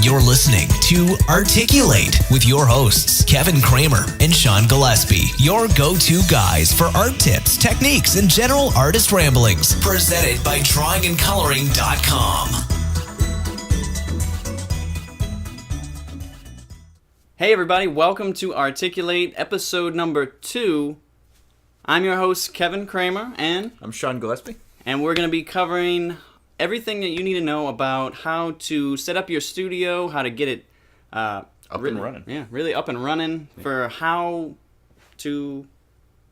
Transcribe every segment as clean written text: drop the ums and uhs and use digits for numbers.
You're listening to Articulate with your hosts, Kevin Kramer and Sean Gillespie, your go-to guys for art tips, techniques, and general artist ramblings. Presented by drawingandcoloring.com. Hey everybody, welcome to Articulate, episode number 2. I'm your host, Kevin Kramer, and I'm Sean Gillespie. And we're going to be covering everything that you need to know about how to set up your studio, how to get it up and running. Yeah, really up and running for how to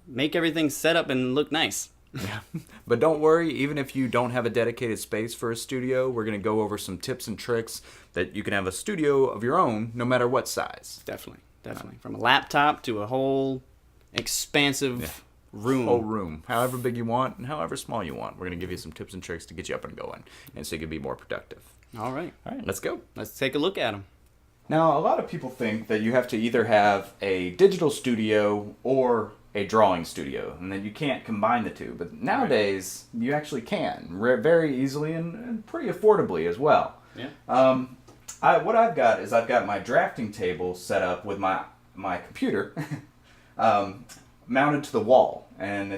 make everything set up and look nice. Yeah. But don't worry, even if you don't have a dedicated space for a studio, we're going to go over some tips and tricks that you can have a studio of your own no matter what size. Definitely. From a laptop to a whole expansive room. Whole room. However big you want and however small you want. We're going to give you some tips and tricks to get you up and going and so you can be more productive. All right, let's go. Let's take a look at them. Now, a lot of people think that you have to either have a digital studio or a drawing studio, and then you can't combine the two. But nowadays, you actually can, very easily and pretty affordably as well. Yeah. What I've got is I've got my drafting table set up with my computer mounted to the wall, and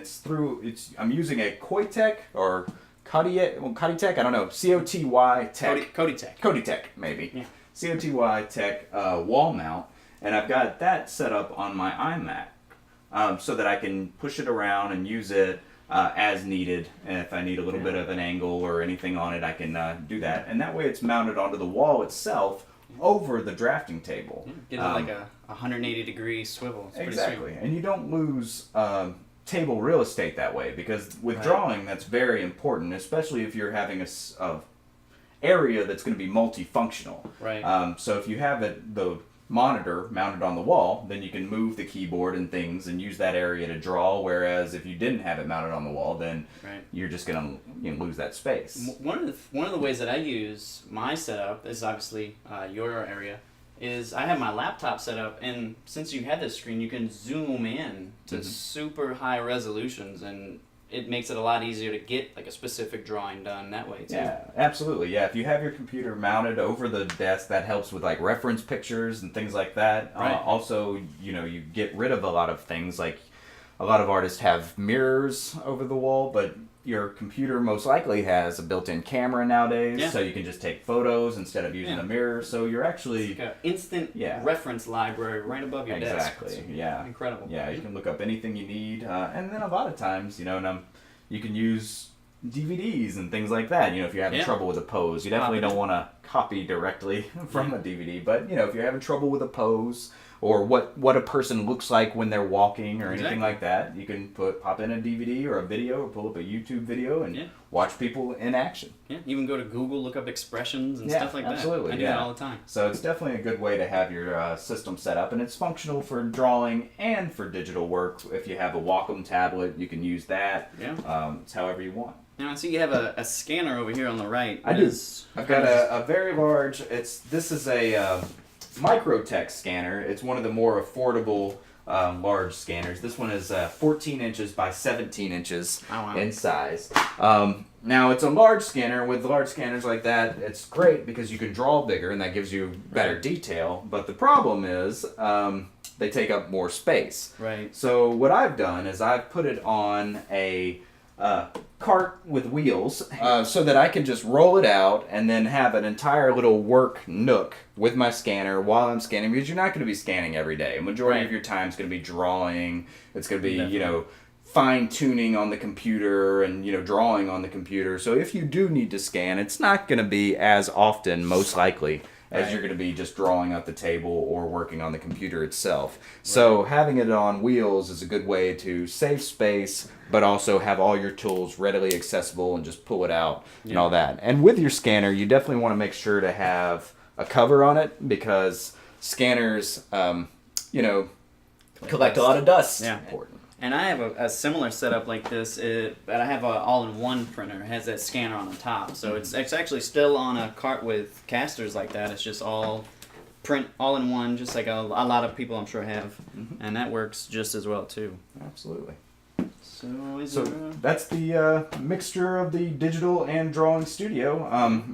I'm using a Koitek or Kotitek, I don't know, COTY Tech. Kotitek, maybe. Yeah. COTY Tech wall mount, and I've got that set up on my iMac so that I can push it around and use it as needed. And if I need a little bit of an angle or anything on it, I can do that. And that way it's mounted onto the wall itself over the drafting table. Gives it like a 180-degree swivel. It's exactly. And you don't lose table real estate that way, because with drawing, that's very important, especially if you're having a area that's going to be multifunctional. Right. So if you have the monitor mounted on the wall, then you can move the keyboard and things and use that area to draw, whereas if you didn't have it mounted on the wall, then you're just going to lose that space. One of the ways that I use my setup is obviously your area, is I have my laptop set up, and since you have this screen, you can zoom in to super high resolutions, and it makes it a lot easier to get like a specific drawing done that way too. Yeah, absolutely. Yeah, if you have your computer mounted over the desk, that helps with like reference pictures and things like that. Right. Also, you get rid of a lot of things, like a lot of artists have mirrors over the wall, but your computer most likely has a built-in camera nowadays, so you can just take photos instead of using a mirror. So you're actually it's like an instant reference library right above your desk. Exactly. Yeah. Incredible. Yeah, you can look up anything you need, and then a lot of times, you can use DVDs and things like that. If you're having trouble with a pose, you definitely don't want to copy directly from a DVD. But if you're having trouble with a pose, or what a person looks like when they're walking or anything like that, you can pop in a DVD or a video, or pull up a YouTube video and watch people in action. Yeah, even go to Google, look up expressions and stuff like absolutely. that. I do that all the time. So it's definitely a good way to have your system set up, and it's functional for drawing and for digital work. If you have a Wacom tablet, you can use that. Yeah. It's however you want. Now I see you have a scanner over here on the right. I do. I've got a very large. This is a Microtech scanner. It's one of the more affordable large scanners. This one is 14 inches by 17 inches in size. Now it's a large scanner. With large scanners like that, it's great because you can draw bigger and that gives you better detail. But the problem is they take up more space. Right. So what I've done is I've put it on a cart with wheels so that I can just roll it out and then have an entire little work nook with my scanner while I'm scanning, because you're not going to be scanning every day. A majority of your time is going to be drawing. It's going to be, fine-tuning on the computer and, drawing on the computer. So if you do need to scan, it's not going to be as often, most likely, as you're going to be just drawing at the table or working on the computer itself. So having it on wheels is a good way to save space, but also have all your tools readily accessible and just pull it out and all that. And with your scanner, you definitely want to make sure to have a cover on it, because scanners, collect a lot of dust. Yeah. Important. And I have a similar setup like this, but I have an all-in-one printer. It has that scanner on the top. So it's actually still on a cart with casters like that. It's just all print all-in-one, just like a lot of people I'm sure have. And that works just as well, too. Absolutely. So that's the mixture of the digital and drawing studio.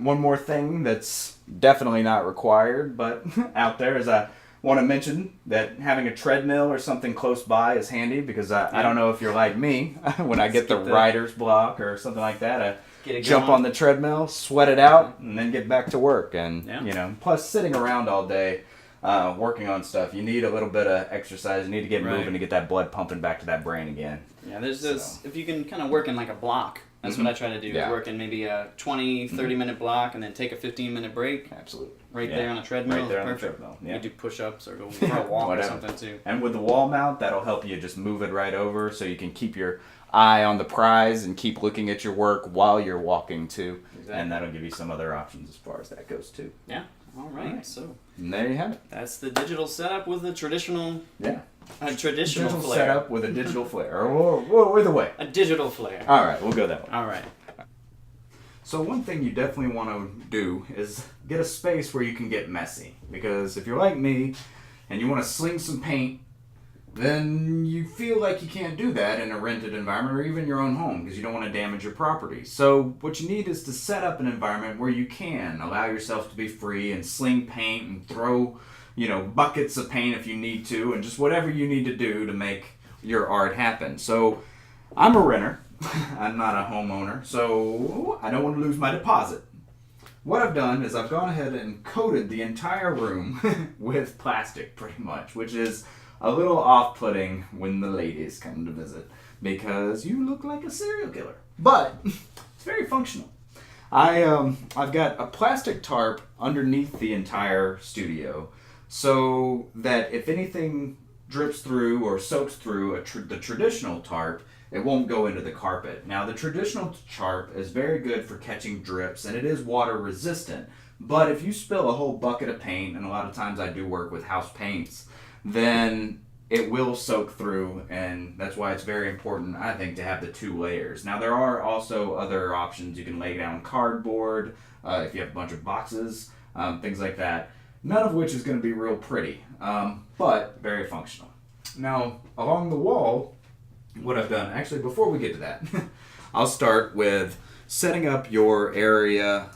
One more thing that's definitely not required, but out there is I want to mention that having a treadmill or something close by is handy because I don't know if you're like me. When I get the writer's block or something like that, I jump on the treadmill, sweat it out, and then get back to work. And, plus sitting around all day working on stuff, you need a little bit of exercise. You need to get moving to get that blood pumping back to that brain again. Yeah, there's this, if you can kind of work in like a block, that's what I try to do. Yeah. Work in maybe a 20, 30-minute block and then take a 15-minute break. Absolutely. Right there on a treadmill. Right there on the Perfect. treadmill. Yeah. You do push-ups or go for a walk or something too. And with the wall mount, that'll help you just move it right over so you can keep your eye on the prize and keep looking at your work while you're walking too. Exactly. And that'll give you some other options as far as that goes too. Yeah. All right. So and there you have it. That's the digital setup with the traditional. Yeah. A traditional flare. Setup with a digital flare, or either way. A digital flare. All right, we'll go that way. All right. So one thing you definitely want to do is get a space where you can get messy. Because if you're like me and you want to sling some paint, then you feel like you can't do that in a rented environment or even your own home because you don't want to damage your property. So what you need is to set up an environment where you can allow yourself to be free and sling paint and throw, buckets of paint if you need to, and just whatever you need to do to make your art happen. So I'm a renter. I'm not a homeowner, so I don't want to lose my deposit. What I've done is I've gone ahead and coated the entire room with plastic, pretty much, which is a little off-putting when the ladies come to visit because you look like a serial killer. But it's very functional. I've got a plastic tarp underneath the entire studio so that if anything drips through or soaks through the traditional tarp, it won't go into the carpet. Now, the traditional tarp is very good for catching drips, and it is water resistant. But if you spill a whole bucket of paint, and a lot of times I do work with house paints, then it will soak through, and that's why it's very important, I think, to have the 2 layers. Now, there are also other options. You can lay down cardboard if you have a bunch of boxes, things like that. None of which is going to be real pretty, but very functional. Now, along the wall, what I've done, actually before we get to that, I'll start with setting up your area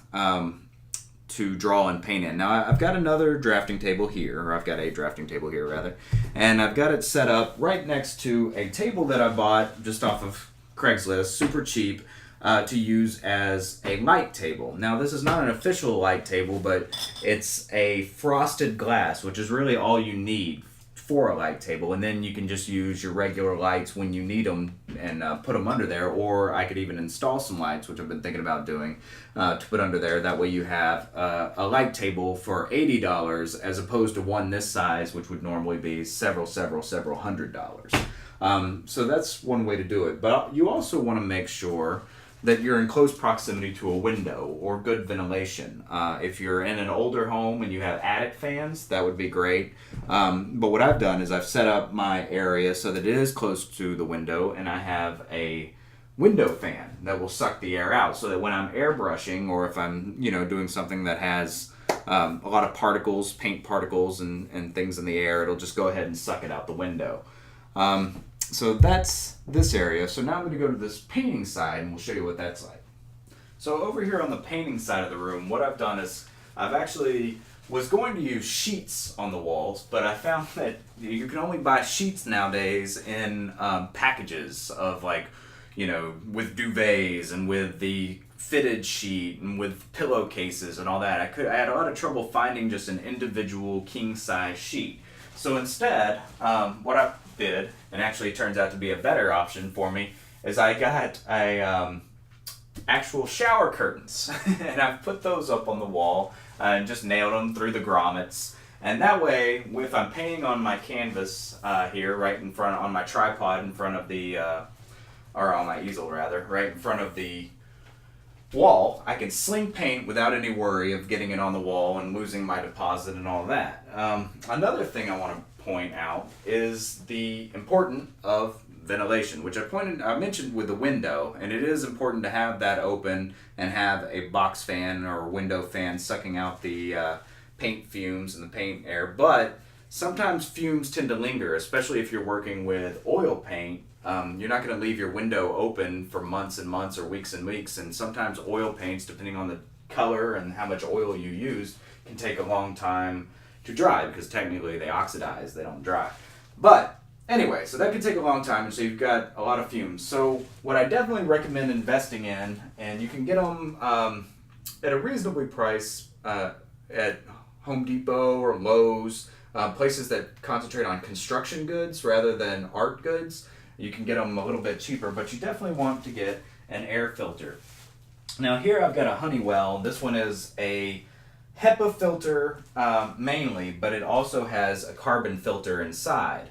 to draw and paint in. Now I've got another drafting table here, or I've got a drafting table here rather, and I've got it set up right next to a table that I bought just off of Craigslist, super cheap, to use as a light table. Now this is not an official light table, but it's a frosted glass, which is really all you need for a light table, and then you can just use your regular lights when you need them and put them under there, or I could even install some lights, which I've been thinking about doing, to put under there. That way you have a light table for $80 as opposed to one this size, which would normally be several $100s. So that's one way to do it, but you also want to make sure that you're in close proximity to a window or good ventilation. If you're in an older home and you have attic fans, that would be great. But what I've done is I've set up my area so that it is close to the window, and I have a window fan that will suck the air out so that when I'm airbrushing or if I'm doing something that has a lot of particles, paint particles and things in the air, it'll just go ahead and suck it out the window. So that's this area. So now I'm going to go to this painting side and we'll show you what that's like. So over here on the painting side of the room, what I've done is I've actually was going to use sheets on the walls, but I found that you can only buy sheets nowadays in packages of with duvets and with the fitted sheet and with pillowcases and all that. I had a lot of trouble finding just an individual king size sheet. So instead, what I did, and actually turns out to be a better option for me, is I got actual shower curtains, and I've put those up on the wall and just nailed them through the grommets. And that way, if I'm painting on my canvas here, right in front on my tripod, in front of the, or on my easel rather, right in front of the wall, I can sling paint without any worry of getting it on the wall and losing my deposit and all that. Another thing I want to point out is the importance of ventilation, which I mentioned with the window, and it is important to have that open and have a box fan or window fan sucking out the paint fumes and the paint air, but sometimes fumes tend to linger, especially if you're working with oil paint. You're not going to leave your window open for months and months or weeks and weeks, and sometimes oil paints, depending on the color and how much oil you use, can take a long time to dry because technically they oxidize, they don't dry. But anyway, so that can take a long time, and so you've got a lot of fumes. So what I definitely recommend investing in, and you can get them at a reasonably price at Home Depot or Lowe's, places that concentrate on construction goods rather than art goods. You can get them a little bit cheaper, but you definitely want to get an air filter. Now here I've got a Honeywell. This one is a HEPA filter mainly, but it also has a carbon filter inside.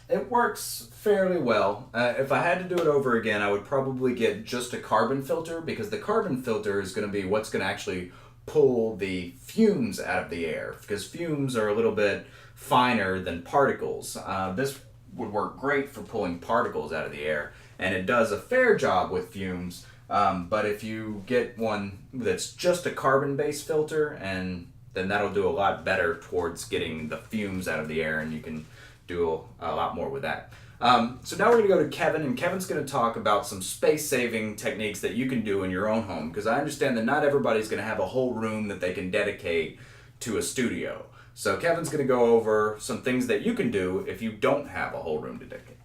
It works fairly well. If I had to do it over again, I would probably get just a carbon filter, because the carbon filter is going to be what's going to actually pull the fumes out of the air, because fumes are a little bit finer than particles. This would work great for pulling particles out of the air, and it does a fair job with fumes. But if you get one that's just a carbon-based filter, and then that'll do a lot better towards getting the fumes out of the air, and you can do a lot more with that. So now we're going to go to Kevin, and Kevin's going to talk about some space-saving techniques that you can do in your own home, because I understand that not everybody's going to have a whole room that they can dedicate to a studio. So Kevin's going to go over some things that you can do if you don't have a whole room to dedicate.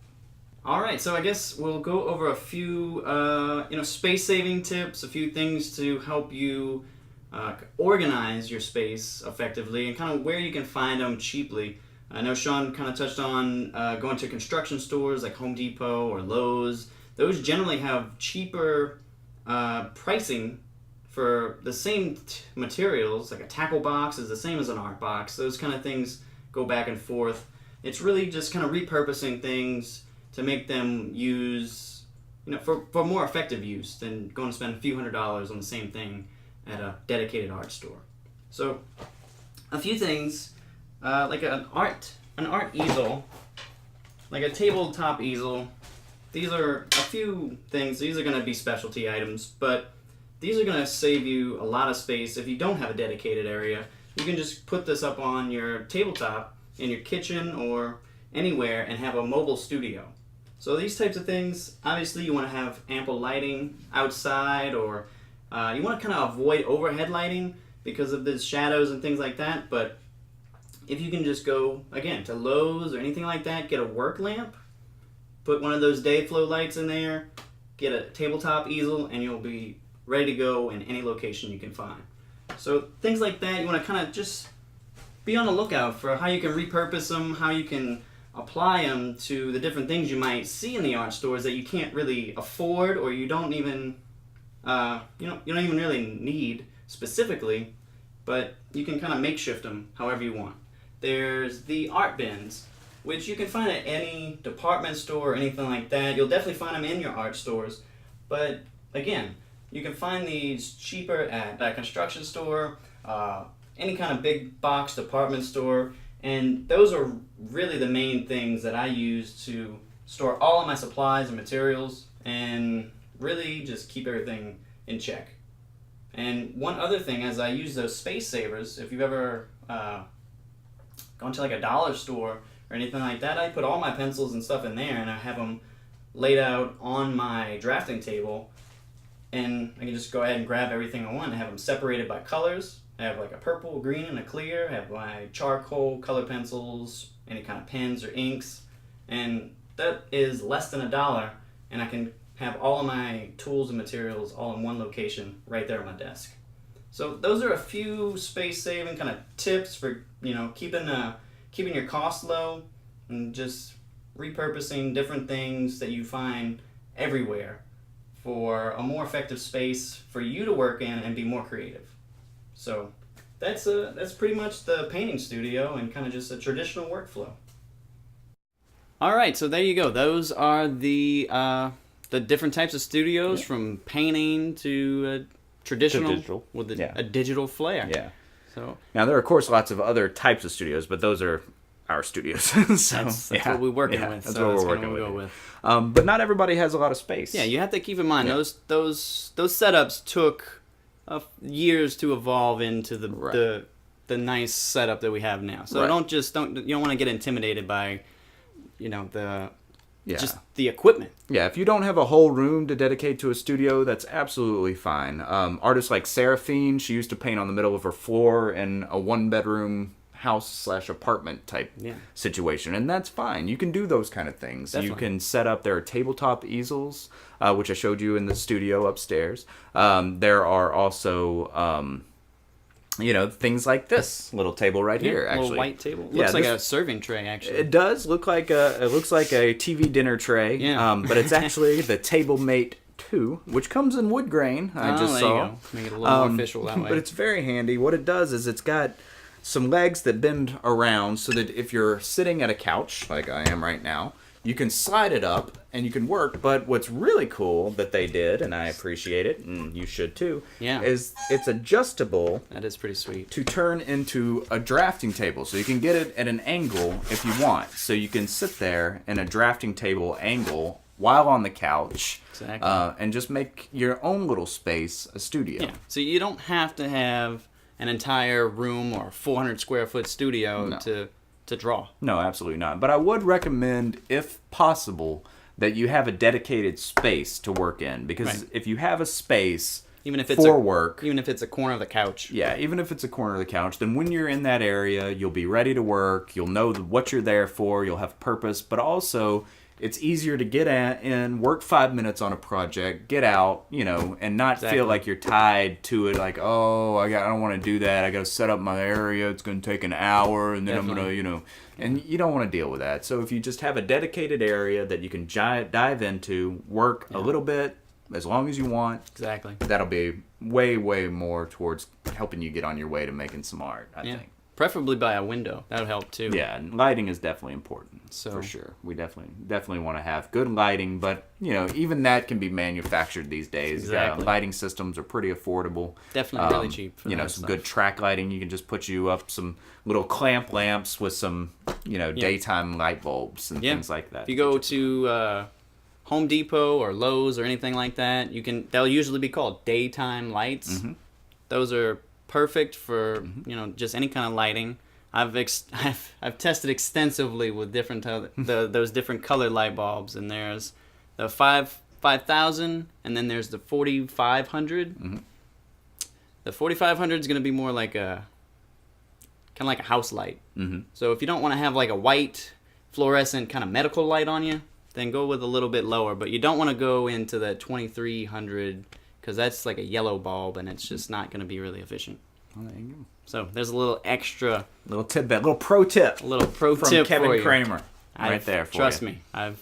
All right, so I guess we'll go over a few, space-saving tips, a few things to help you organize your space effectively, and kind of where you can find them cheaply. I know Sean kind of touched on going to construction stores like Home Depot or Lowe's. Those generally have cheaper pricing for the same materials. Like a tackle box is the same as an art box. Those kind of things go back and forth. It's really just kind of repurposing things to make them use, for more effective use than going to spend a few $100s on the same thing at a dedicated art store. So, a few things, like an art easel, like a tabletop easel. These are a few things. These are going to be specialty items, but these are going to save you a lot of space if you don't have a dedicated area. You can just put this up on your tabletop in your kitchen or anywhere and have a mobile studio. So these types of things, obviously you want to have ample lighting outside, or you want to kind of avoid overhead lighting because of the shadows and things like that. But if you can just go, again, to Lowe's or anything like that, get a work lamp, put one of those day flow lights in there, get a tabletop easel, and you'll be ready to go in any location you can find. So things like that, you want to kind of just be on the lookout for how you can repurpose them, how you can apply them to the different things you might see in the art stores that you can't really afford, or you don't even you don't even really need specifically, but you can kind of makeshift them however you want. There's the art bins, which you can find at any department store or anything like that. You'll definitely find them in your art stores, but again, you can find these cheaper at a construction store, any kind of big box department store. And those are really the main things that I use to store all of my supplies and materials and really just keep everything in check. And one other thing, as I use those space savers, if you've ever gone to like a dollar store or anything like that, I put all my pencils and stuff in there, and I have them laid out on my drafting table, and I can just go ahead and grab everything I want. I have them separated by colors. I have like a purple, green, and a clear. I have my charcoal, color pencils, any kind of pens or inks, and that is less than $1, and I can have all of my tools and materials all in one location right there on my desk. So those are a few space-saving kind of tips for keeping your costs low and just repurposing different things that you find everywhere for a more effective space for you to work in and be more creative. So that's pretty much the painting studio and kind of just a traditional workflow. All right, so there you go. Those are the different types of studios, from painting to traditional with a digital flair. Yeah. So now there are of course lots of other types of studios, but those are our studios. So that's what we're working with. That's so what we're working with. But not everybody has a lot of space. Yeah, you have to keep in mind those setups took years to evolve into the nice setup that we have now. So you don't want to get intimidated by the Yeah. just the equipment. Yeah, if you don't have a whole room to dedicate to a studio, that's absolutely fine. Artists like Seraphine, she used to paint on the middle of her floor in a one-bedroom house/apartment type situation, and that's fine. You can do those kind of things. Definitely. You can set up their tabletop easels, which I showed you in the studio upstairs. There are also things like this little table right here. Actually, little white table. Looks like a serving tray. Actually, it does look like a TV dinner tray. Yeah. But it's actually the Table Mate 2, which comes in wood grain. I just there saw. you go. Make it a little more official that way. But it's very handy. What it does is it's got some legs that bend around so that if you're sitting at a couch like I am right now, you can slide it up and you can work. But what's really cool that they did, and I appreciate it, and you should too, is it's adjustable. That is pretty sweet. To turn into a drafting table. So you can get it at an angle if you want. So you can sit there in a drafting table angle while on the couch. Exactly. And just make your own little space a studio. Yeah. So you don't have to have an entire room or 400 square foot studio to draw. No, absolutely not. But I would recommend, if possible, that you have a dedicated space to work in. Because if you have a space even if it's work, even if it's a corner of the couch. Yeah, even if it's a corner of the couch, then when you're in that area, you'll be ready to work. You'll know what you're there for. You'll have purpose. But also, it's easier to get in, work 5 minutes on a project, get out, and not feel like you're tied to it. Like, oh, I don't want to do that. I got to set up my area. It's going to take an hour, and then I'm going to, and you don't want to deal with that. So if you just have a dedicated area that you can dive into, work a little bit, as long as you want. Exactly. That'll be way, way more towards helping you get on your way to making some art, I think. Preferably by a window. That would help too. Yeah, and lighting is definitely important. For sure. We definitely want to have good lighting, but even that can be manufactured these days. Exactly. Lighting systems are pretty affordable. Definitely really cheap for some stuff. Good track lighting. You can just put you up some little clamp lamps with some, daytime light bulbs and things like that. If you go to Home Depot or Lowe's or anything like that, they'll usually be called daytime lights. Mm-hmm. Those are perfect for just any kind of lighting. I've tested extensively with different those different colored light bulbs, and there's the 5000, and then there's the 4500. Mm-hmm. The 4500 is going to be more like a kind of like a house light. Mm-hmm. So if you don't want to have like a white fluorescent kind of medical light on you, then go with a little bit lower. But you don't want to go into the 2300. Because that's like a yellow bulb, and it's just not going to be really efficient. Well, there you go. So there's a little extra... Little tidbit, little pro tip. A little pro from tip Kevin for you. Kramer. Right there for Trust you. me, I've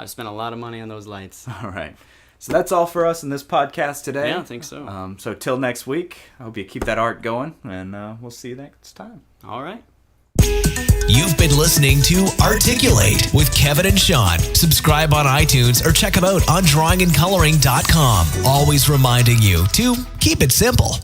spent a lot of money on those lights. All right. So that's all for us in this podcast today. Yeah, I think so. So till next week, I hope you keep that art going, and we'll see you next time. All right. You've been listening to Articulate with Kevin and Sean. Subscribe on iTunes or check them out on drawingandcoloring.com. Always reminding you to keep it simple.